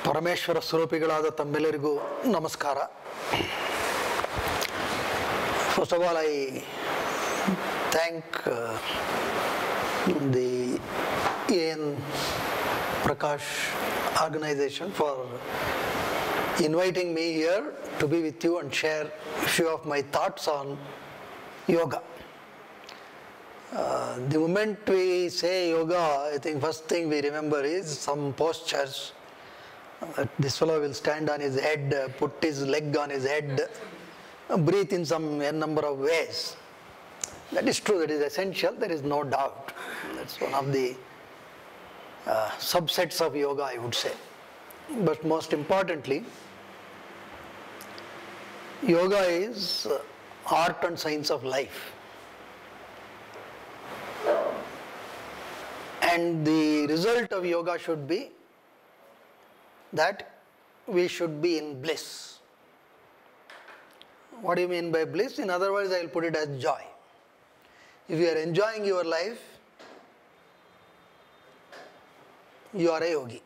ಪರಮೇಶ್ವರ ಸ್ವರೂಪಿಗಳಾದ ತಮ್ಮೆಲ್ಲರಿಗೂ ನಮಸ್ಕಾರ. First of all, I thank the AN Prakash organization for inviting me here to be with you and share a few of my thoughts on yoga. The moment we say yoga, I think first thing we remember is some postures. This fellow will stand on his head, put his leg on his head, breathe in some number of ways. That is true, that is essential, there is no doubt. That's one of the subsets of yoga, I would say. But most importantly, yoga is art and science of life. And the result of yoga should be that we should be in bliss. What do you mean by bliss? In other words, I will put it as joy. If you are enjoying your life, you are a yogi.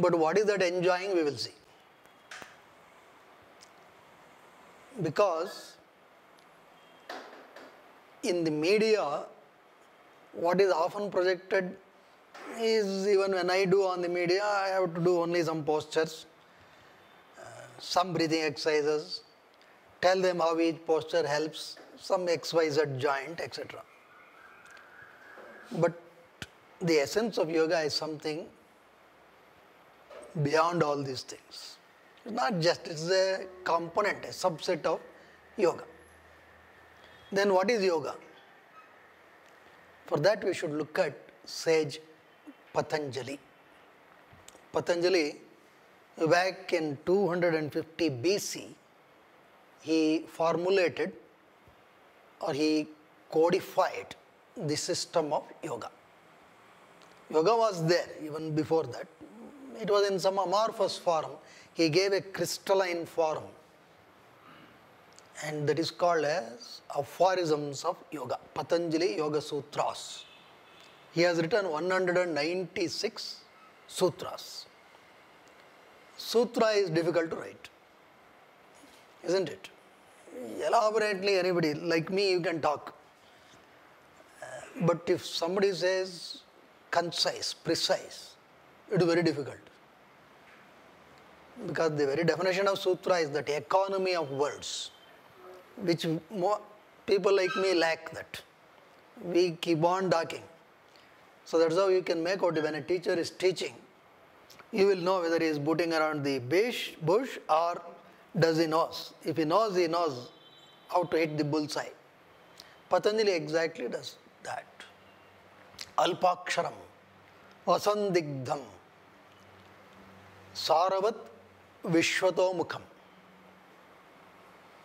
But what is that enjoying, we will see. Because in the media, what is often projected is, even when I do on the media, I have to do only some postures, some breathing exercises, tell them how each posture helps some XYZ joint, etc. But the essence of yoga is something beyond all these things. It's not just, it's a component, a subset of yoga. Then what is yoga? For that we should look at sage Patanjali. Patanjali, back in 250 BC, he formulated or he codified the system of yoga. Yoga was there even before that. It was in some amorphous form. He gave a crystalline form, and that is called as aphorisms of yoga. Patanjali Yoga Sutras. He has written 196 sutras. Sutra is difficult to write, isn't it? Elaborately, anybody like me, you can talk. But if somebody says concise, precise, it is very difficult. Because the very definition of sutra is that economy of words, which people like me lack that. We keep on talking. So that's how you can make out when a teacher is teaching. You will know whether he is booting around the bush or does he knows. If he knows how to hit the bullseye. Patanjali exactly does that. Alpaksharam, vasandigdham, saravat vishwato mukham.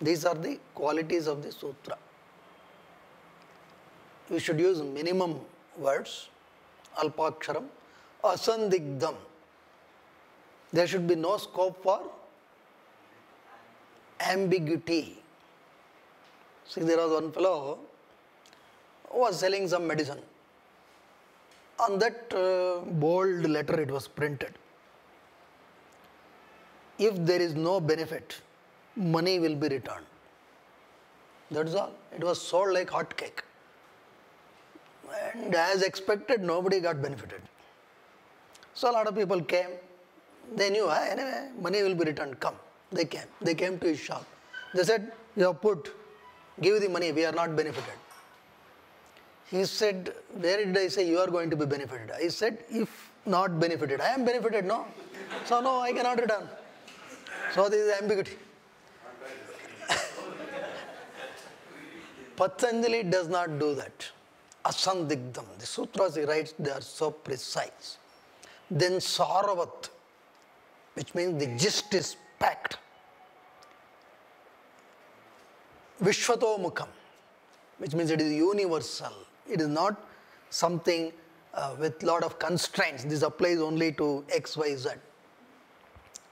These are the qualities of the sutra. We should use minimum words. Alpaksharam, asandigdham. There should be no scope for ambiguity. See, there was one fellow who was selling some medicine. On that bold letter it was printed. If there is no benefit, money will be returned. That's all. It was sold like hot cake. And as expected, nobody got benefited. So a lot of people came. They knew, anyway, money will be returned. Come. They came. They came to his shop. They said, you have put, give the money, we are not benefited. He said, where did I say you are going to be benefited? I said, if not benefited, I am benefited, no? So no, I cannot return. So this is ambiguity. Patanjali does not do that. Asandigdham. The sutras he writes, they are so precise. Then saravat, which means the gist is packed. Vishwato mukham, which means it is universal. It is not something with lot of constraints. This applies only to X, Y, Z.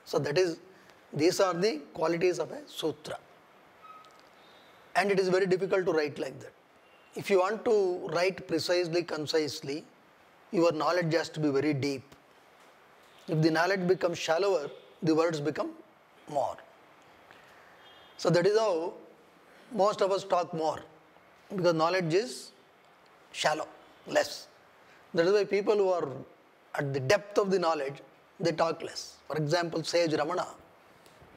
So these are the qualities of a sutra. And it is very difficult to write like that. If you want to write precisely, concisely, your knowledge has to be very deep. If the knowledge becomes shallower, the words become more. So that is how most of us talk more, because knowledge is shallow, less. That is why people who are at the depth of the knowledge, they talk less. For example, sage Ramana,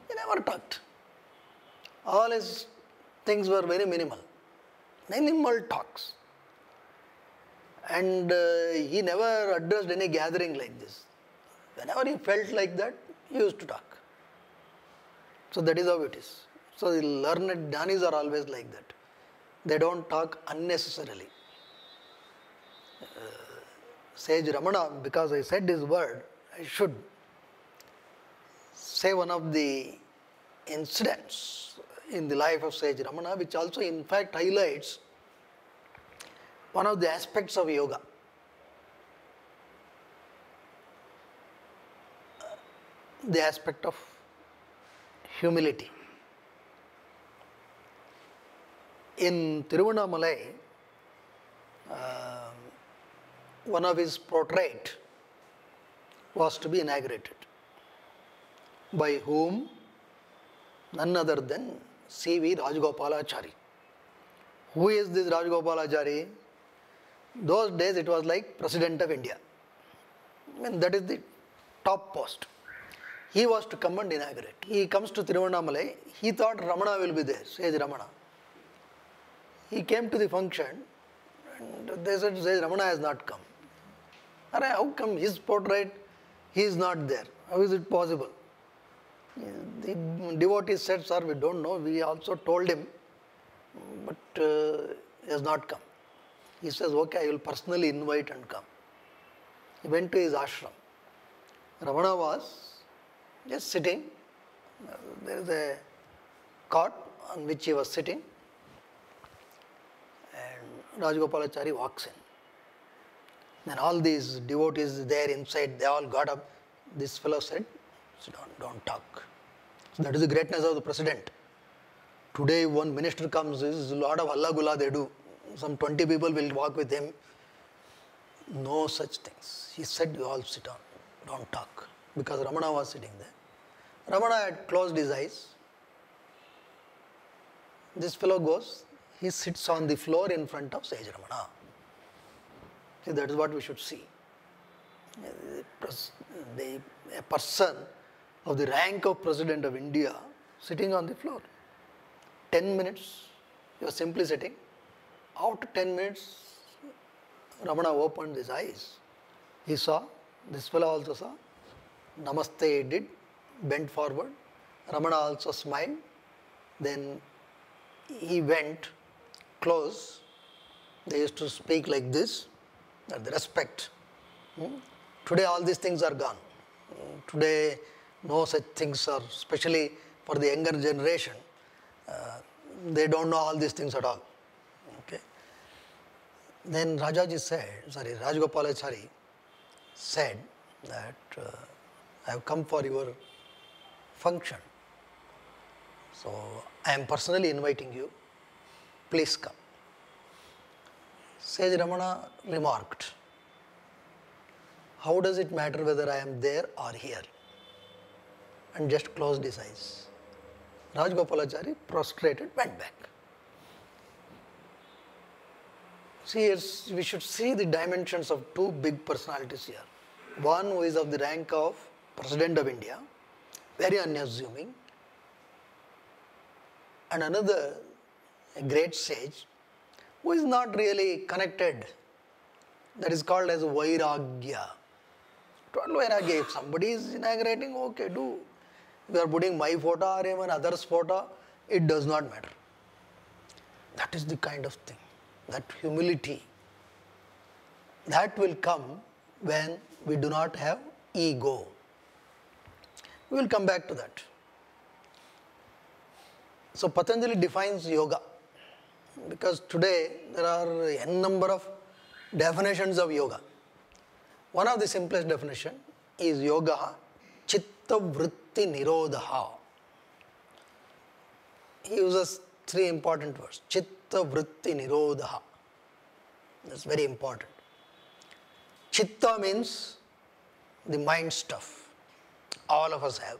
he never talked. All his things were very minimal. Minimal talks. And he never addressed any gathering like this. Whenever he felt like that, he used to talk. So that is how it is. So the learned jnanis are always like that. They don't talk unnecessarily. Sage Ramana, because I said this word, I should say one of the incidents in the life of Sage Ramana, which also in fact highlights one of the aspects of yoga. The aspect of humility. In Tiruvannamalai, one of his portrait was to be inaugurated. By whom? None other than C.V. Rajagopalachari. Who is this Rajagopalachari? Those days it was like President of India. I mean, that is the top post. He was to come and inaugurate. He comes to Tiruvannamalai. He thought Ramana will be there, Sage Ramana. He came to the function and they said, Sage Ramana has not come. How come his portrait, he is not there? How is it possible? The devotee said, sir, we don't know. We also told him, but he has not come. He says, okay, I will personally invite and come. He went to his ashram. Ramana was just sitting. There is a cot on which he was sitting. And Rajagopalachari walks in. Then all these devotees there inside, they all got up. This fellow said, sit down, don't talk. So that is the greatness of the president. Today one minister comes, there is a lot of halla gulla they do. Some 20 people will walk with him. No such things. He said, you all sit down, don't talk. Because Ramana was sitting there. Ramana had closed his eyes. This fellow goes, he sits on the floor in front of Sage Ramana. See, that is what we should see. A person of the rank of President of India sitting on the floor. 10 minutes, he was simply sitting. After 10 minutes, Ramana opened his eyes. He saw, this fellow also saw. Namaste he did, bent forward. Ramana also smiled. Then he went close. They used to speak like this, the respect. Today all these things are gone. Today no such things are, especially for the younger generation. They don't know all these things at all. Okay. Then Rajagopalachari said that I have come for your function. So I am personally inviting you. Please come. Sage Ramana remarked, how does it matter whether I am there or here? And just closed his eyes. Rajagopalachari prostrated, went back. See, we should see the dimensions of two big personalities here. One who is of the rank of President of India, very unassuming, and another, a great sage, who is not really connected. That is called as Vairagya. Total Vairagya. If somebody is inaugurating, okay, do. If you are putting my photo or even others' photo, it does not matter. That is the kind of thing, that humility. That will come when we do not have ego. We will come back to that. So Patanjali defines yoga, because today there are n number of definitions of yoga. One of the simplest definition is yoga chitta vritti nirodha. He uses three important words. Chitta vritti nirodha. That's very important. Chitta means the mind stuff. all of us have.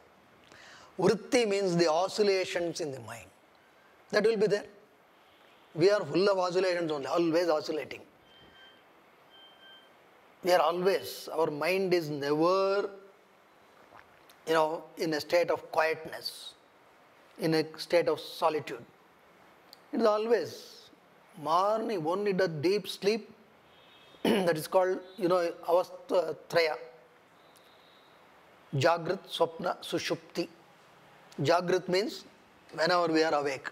Vritti means the oscillations in the mind. That will be there. We are full of oscillations only, always oscillating. We are always, our mind is never, in a state of quietness, in a state of solitude. It is always morning, only the deep sleep, that is called, avastha traya. Jagrat, Swapna, Sushupti. Jagrat means whenever we are awake.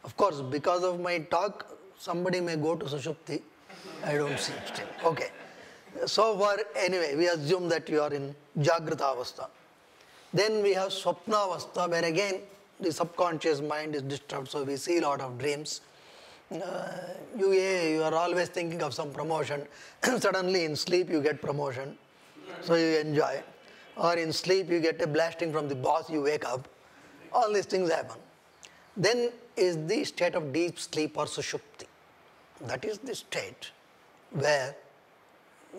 Of course, because of my talk, somebody may go to Sushupti. I don't see it still. Okay. So far, anyway, we assume that you are in Jagrata Avastha. Then we have Swapna Avastha, where again the subconscious mind is disturbed, so we see a lot of dreams. You are always thinking of some promotion. Suddenly in sleep you get promotion, so you enjoy. Or in sleep you get a blasting from the boss, you wake up. All these things happen. Then is the state of deep sleep or sushupti. That is the state where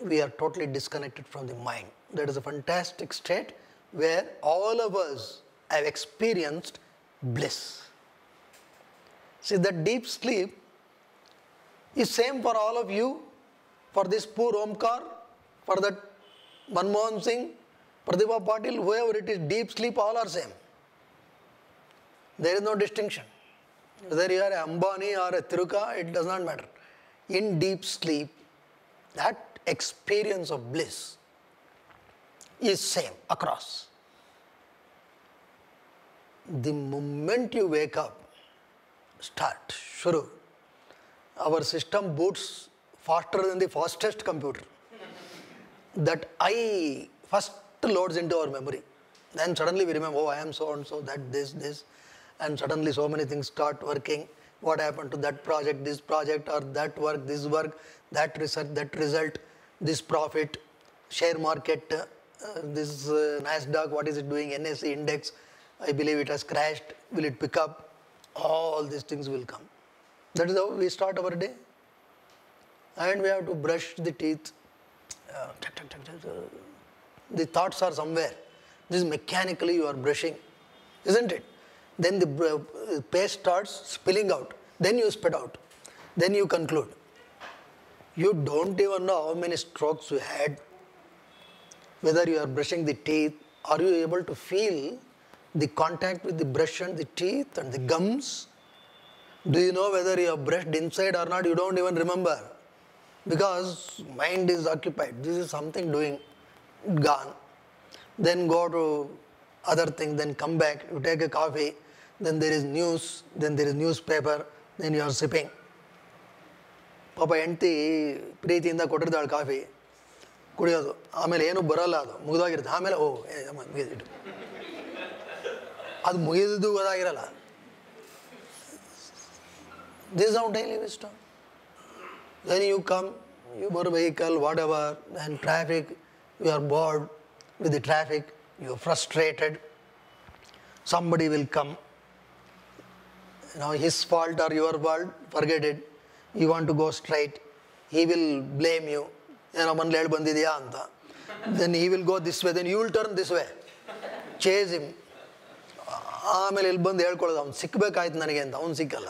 we are totally disconnected from the mind. That is a fantastic state where all of us have experienced bliss. See, that deep sleep is same for all of you, for this poor Omkar, for that Manmohan Singh, Pratibha Patil, whoever it is, deep sleep, all are same. There is no distinction. Whether you are a Ambani or a Tiruka, it does not matter. In deep sleep, that experience of bliss is same across. The moment you wake up, start, shuru. Our system boots faster than the fastest computer. That I first loads into our memory. Then suddenly we remember, oh, I am so and so, that this. And suddenly so many things start working. What happened to that project, this project, or that work, this work, that research, that result, this profit, share market, this NASDAQ, what is it doing, NSE index, I believe it has crashed, will it pick up? All these things will come. That is how we start our day. And we have to brush the teeth. The thoughts are somewhere. This is mechanically you are brushing, isn't it? Then the paste starts spilling out. Then you spit out. Then you conclude. You don't even know how many strokes you had. Whether you are brushing the teeth, are you able to feel the contact with the brush and the teeth and the gums? Do you know whether you have brushed inside or not? You don't even remember. Because mind is occupied. This is something doing, gone. Then go to other thing, then come back, you take a coffee, then there is news, then there is newspaper, then you are sipping. Papa ಹೆಂಡತಿ ಪ್ರೀತಿಯಿಂದ ಕೊಟ್ಟಿರ್ತಾಳೆ coffee ಕುಡಿಯೋದು ಆಮೇಲೆ ಏನು ಬರೋಲ್ಲ ಅದು ಮುಗಿದೋಗಿರುತ್ತೆ ಆಮೇಲೆ ಓ ಮುಗಿದಿಟ್ಟು ಅದು ಮುಗಿದಿದ್ದು ಗೊತ್ತಾಗಿರಲ್ಲ. This is our daily wisdom. Then you come, your vehicle, whatever, and traffic, you are bored with the traffic, you are frustrated. Somebody will come. His fault or your fault, forget it. You want to go straight. He will blame you. Then he will go this way, then you will turn this way. Chase him. ಆಮೇಲೆ ಇಲ್ಲಿ ಬಂದು ಹೇಳ್ಕೊಳ್ಳೋದು ಅವ್ನು ಸಿಕ್ಕಬೇಕಾಯ್ತು ನನಗೆ ಅಂತ ಅವ್ನು ಸಿಕ್ಕಲ್ಲ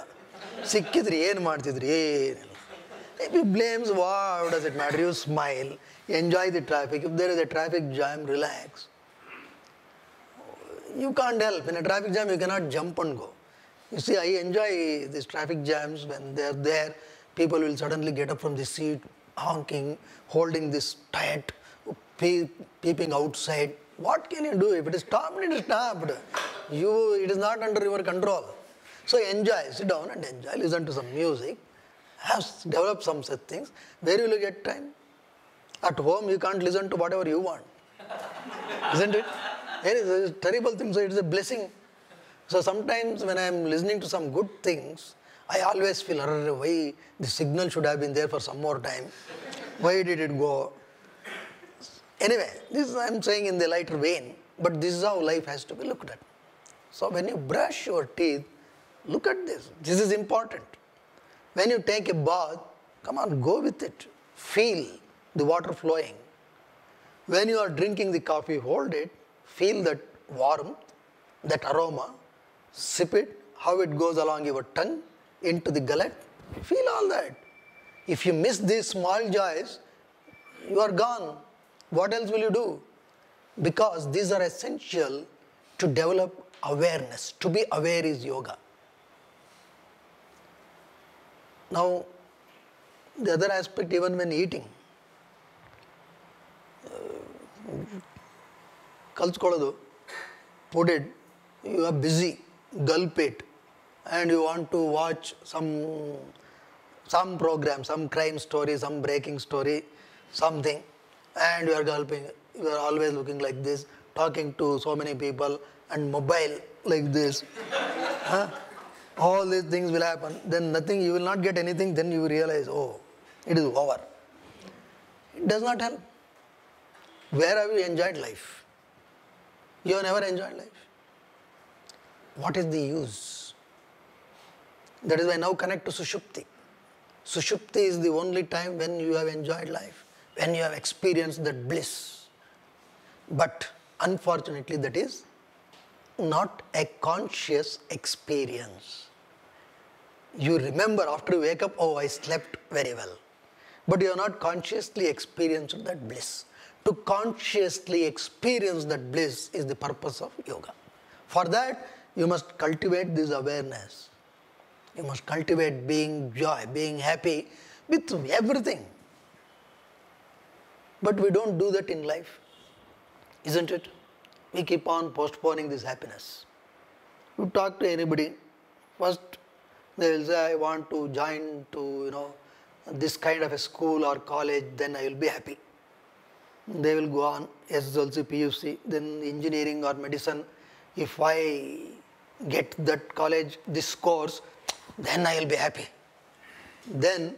ಸಿಕ್ಕಿದ್ರಿ ಏನು ಮಾಡ್ತಿದ್ರಿ ಏನಿಲ್ಲ. If he blames, what does it matter? You smile, enjoy the traffic. If there is a traffic jam, relax. You can't help. In a traffic jam, you cannot jump and go. You see, I enjoy these traffic jams when they are there. People will suddenly get up from the seat, honking, holding this tight, peeping outside. What can you do? If it is stopped, it is stopped. It is not under your control. So enjoy, sit down and enjoy, listen to some music, develop some such things. Where will you get time? At home, you can't listen to whatever you want. Isn't it? It is a terrible thing, so it is a blessing. So sometimes when I am listening to some good things, I always feel, why the signal should have been there for some more time. Why did it go? Anyway, this I am saying in the lighter vein, but this is how life has to be looked at. So when you brush your teeth, look at this. This is important. When you take a bath, come on, go with it. Feel the water flowing. When you are drinking the coffee, hold it, feel that warmth, that aroma, sip it, how it goes along your tongue, into the gullet, feel all that. If you miss these small joys, you are gone. What else will you do? Because these are essential to develop awareness. To be aware is yoga. Now, the other aspect, even when eating, kalskoladu, put it, you are busy, gulp it, and you want to watch some program, some crime story, some breaking story, something, and you are gulping. You are always looking like this, talking to so many people, and mobile like this. Huh? All these things will happen. Then nothing, you will not get anything, then you realize, oh, it is over. It does not help. Where have you enjoyed life? You have never enjoyed life. What is the use? That is why now connect to Sushupti. Sushupti is the only time when you have enjoyed life, when you have experienced that bliss. But unfortunately, that is not a conscious experience. You remember after you wake up, oh, I slept very well. But you have not consciously experienced that bliss. To consciously experience that bliss is the purpose of yoga. For that, you must cultivate this awareness. You must cultivate being joy, being happy with everything. But we don't do that in life, isn't it? We keep on postponing this happiness. You talk to anybody, first they will say, I want to join to, this kind of a school or college, then I will be happy. They will go on, SSLC, PUC, then engineering or medicine. If I get that college, this course, then I will be happy. Then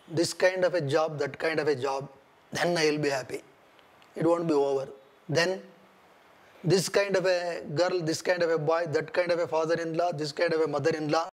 this kind of a job, that kind of a job, then I will be happy. It won't be over. Then this kind of a girl, this kind of a boy, that kind of a father-in-law, this kind of a mother-in-law,